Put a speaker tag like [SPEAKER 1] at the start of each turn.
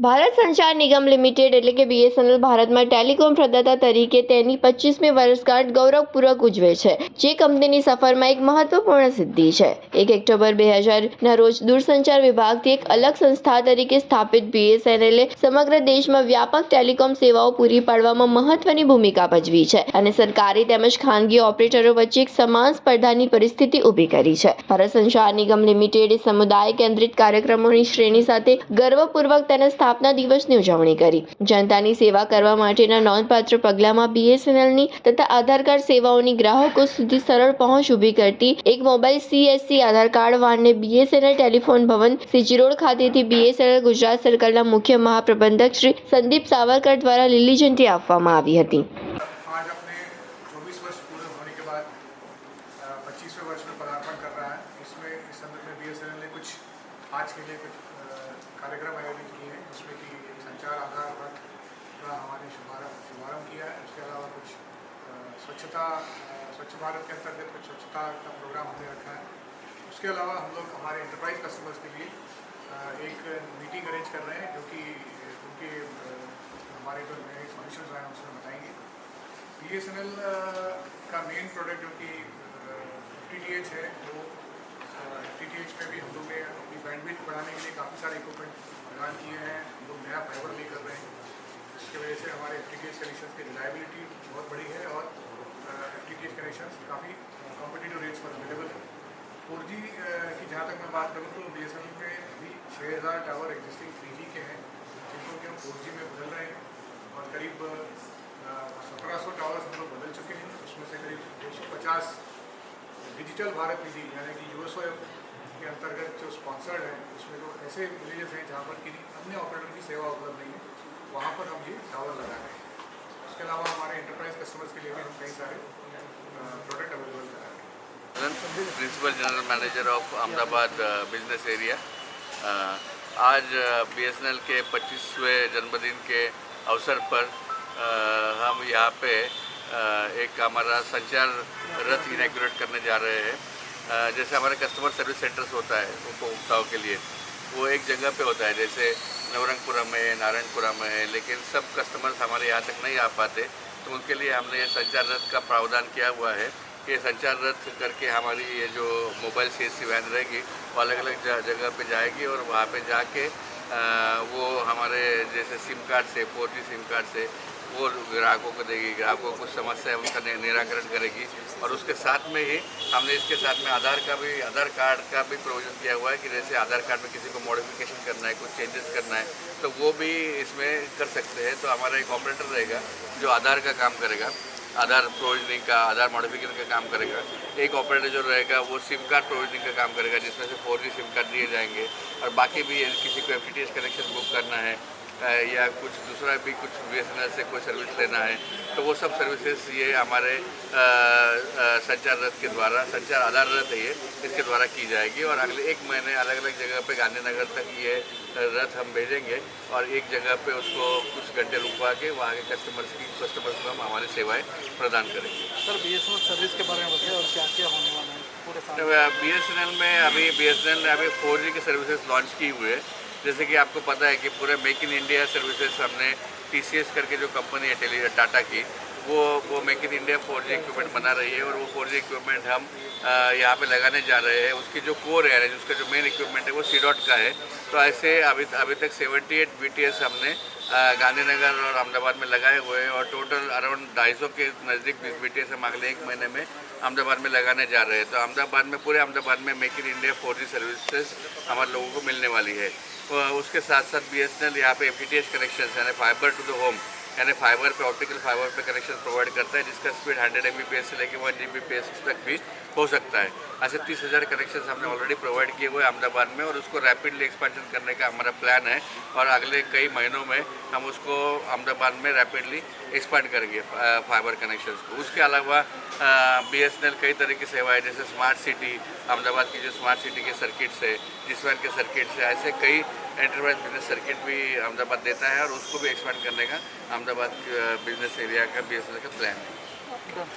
[SPEAKER 1] ભારત સંચાર નિગમ લિમિટેડ એટલે કે BSNL ભારતમાં ટેલિકોમ પ્રદાતા તરીકે તેની 25મી વર્ષગાંઠ ગૌરવપૂર્વક ઉજવે છે, જે કંપનીની સફરમાં એક મહત્વપૂર્ણ સિદ્ધિ છે। 1 ઓક્ટોબર 2000ના રોજ દૂરસંચાર વિભાગથી એક અલગ સંસ્થા તરીકે સ્થાપિત BSNLએ સમગ્ર દેશમાં વ્યાપક ટેલિકોમ સેવાઓ પૂરી પાડવામાં મહત્વની ભૂમિકા ભજવી છે અને સરકારી તેમજ ખાનગી ઓપરેટરો વચ્ચે એક સમાન સ્પર્ધાની પરિસ્થિતિ ઊભી કરી છે। ભારત સંચાર નિગમ લિમિટેડે સમુદાય કેન્દ્રિત કાર્યક્રમોની શ્રેણી સાથે ગર્વપૂર્વક તેના સ્થાપના દિવસની ઉજવણી કરી। જનતાની સેવા કરવા માટેના નોંધપાત્ર પગલામાં BSNLની તથા આધાર કાર્ડ સેવાઓની ગ્રાહકો સુધી સરળ પહોંચ ઊભી કરતી એક મોબાઈલ CSC આધાર કાર્ડ વાનને BSNL ટેલિફોન ભવન CG રોડ ખાતેથી BSNL ગુજરાત સર્કલના મુખ્ય મહાપ્રબંધક શ્રી સંદીપ સાવરકર દ્વારા લીલી ઝંડી આપવામાં આવી હતી।
[SPEAKER 2] आज अपने 24 वर्ष पूरे होने के बाद 25वें वर्ष में पदार्पण कर रहा है। इसमें इस संदर्भ में BSNL ने कुछ आज के लिए कुछ कार्यक्रम आयोजित किए हैं, जिसमें कि संचार आधार पर हमारे शुभारंभ किया है। उसके अलावा कुछ स्वच्छ भारत के अंतर्गत कुछ स्वच्छता का प्रोग्राम हमने रखा है। उसके अलावा हम लोग हमारे एंटरप्राइज कस्टमर्स के लिए एक मीटिंग अरेंज कर रहे हैं, जो कि उनके हमारे जो नए सॉल्यूशंस आए हैं उसमें बताएंगे। BSNL का मेन प्रोडक्ट जो कि FTTH है, वो FTTH में भी हम लोग ने अपनी बैंडविड्थ बढ़ाने के लिए काफ़ी सारे इक्विपमेंट प्रदान किए हैं। हम लोग नया फाइबर भी कर रहे हैं, जिसकी वजह से हमारे FTTH कनेक्शन की रिलायबिलिटी बहुत बड़ी है और FTTH कनेक्शन काफ़ी कॉम्पिटिटिव रेट्स पर अवेलेबल है। 4G की जहाँ तक मैं बात करूँ तो BSNL में अभी 6000 टावर एग्जिस्टिंग 3G के हैं, जिनको कि हम 4G में बदल रहे हैं और करीब 1700 टावर्स हम लोग बदल चुके हैं। उसमें से करीब 250 डिजिटल भारत निधि यानी कि USOF के अंतर्गत जो स्पॉन्सर्ड है, उसमें जो ऐसे विलेजेस हैं जहाँ पर कि अन्य ऑपरेटर की सेवा उपलब्ध नहीं है, वहाँ पर हम ये टावर लगा रहे हैं। उसके अलावा हमारे एंटरप्राइज कस्टमर्स के लिए भी हम कई सारे प्रोडक्ट अवेलेबल करा रहे हैं।
[SPEAKER 3] Principal general manager of Ahmedabad business area. आज BSNL के 25वें जन्मदिन के अवसर पर हम यहाँ पे एक हमारा संचार रथ इनॉग्रेट करने जा रहे हैं। जैसे हमारे कस्टमर सर्विस सेंटर्स होता है उपभोक्ताओं के लिए, वो एक जगह पे होता है, जैसे नवरंगपुरम में, नारायणपुरम में है, लेकिन सब कस्टमर्स हमारे यहाँ तक नहीं आ पाते, तो उनके लिए हमने ये संचार रथ का प्रावधान किया हुआ है कि संचार रथ करके हमारी ये जो मोबाइल CSC वैन रहेगी वो अलग अलग जगह पे जाएगी और वहाँ पे जाके वो हमारे जैसे सिम कार्ड से 4G सिम कार्ड से वो ग्राहकों को देगी, ग्राहकों को कुछ समस्या है उनका निराकरण करेगी। और उसके साथ में ही हमने इसके साथ में आधार कार्ड का भी प्रोविजन किया हुआ है कि जैसे आधार कार्ड में किसी को मॉडिफिकेशन करना है, कुछ चेंजेस करना है, तो वो भी इसमें कर सकते हैं। तो हमारा एक ऑपरेटर रहेगा जो आधार का काम करेगा, आधार प्रोविजनिंग का, आधार मॉडिफिकेशन का काम करेगा। एक ऑपरेटर जो रहेगा वो सिम कार्ड प्रोविजनिंग का काम करेगा, जिसमें से 4G सिम कार्ड दिए जाएंगे। और बाकी भी किसी को FTTH कनेक्शन बुक करना है या कुछ दूसरा भी कुछ BSNL से कोई सर्विस लेना है, तो वो सब सर्विसेज ये हमारे संचार रथ के द्वारा, संचार आधार रथ है ये, इसके द्वारा की जाएगी। और अगले 1 महीने अलग अलग जगह पे गांधीनगर तक ये रथ हम भेजेंगे और एक जगह पे उसको कुछ घंटे रुकवा के वहाँ के कस्टमर्स को हम हमारी सेवाएं प्रदान करेंगे।
[SPEAKER 2] सर BSNL सर्विस के बारे में बताइए और क्या क्या होने वाला है पूरे साल?
[SPEAKER 3] BSNL में अभी BSNL ने अभी 4G की सर्विसेज लॉन्च की हुई है। जैसे कि आपको पता है कि पूरे मेक इन इंडिया सर्विसेज हमने TCS करके जो कंपनी है टाटा की, वो make in India 4G equipment बना रही है और वो 4G इक्विपमेंट हम यहाँ पे लगाने जा रहे हैं। उसकी जो कोर है, उसका जो मेन इक्विपमेंट है वो C.DOT का है। तो ऐसे अभी तक 78 BTS हमने गांधीनगर और अहमदाबाद में लगाए हुए हैं और टोटल अराउंड 250 के नज़दीक BTS हम अगले 1 महीने में अहमदाबाद में लगाने जा रहे हैं। तो पूरे अहमदाबाद में make in India 4G services हमारे लोगों को मिलने वाली है। उसके साथ साथ BSNL यहाँ पे FTTH कनेक्शन यानी फाइबर टू द होम यानी फाइबर पे, ऑप्टिकल फाइबर पे कनेक्शन प्रोवाइड करता है, जिसका स्पीड 100 Mbps से लेकर 1 Gbps तक भी हो सकता है। ऐसे 30,000 कनेक्शन हमने ऑलरेडी प्रोवाइड किए हुए अहमदाबाद में और उसको रैपिडली एक्सपेंशन करने का हमारा प्लान है और अगले कई महीनों में हम उसको अहमदाबाद में रैपिडली एक्सपेंड करेंगे फाइबर कनेक्शन को। उसके अलावा BSNL कई तरह की सेवाएं जैसे स्मार्ट सिटी, अहमदाबाद की जो स्मार्ट सिटी के सर्किट्स है, जिसवैन के सर्किट्स है, ऐसे कई एंटरप्राइज बिजनेस सर्किट भी अहमदाबाद देता है और उसको भी एक्सपेंड करने का अहमदाबाद बिजनेस एरिया का BSNL का प्लान है।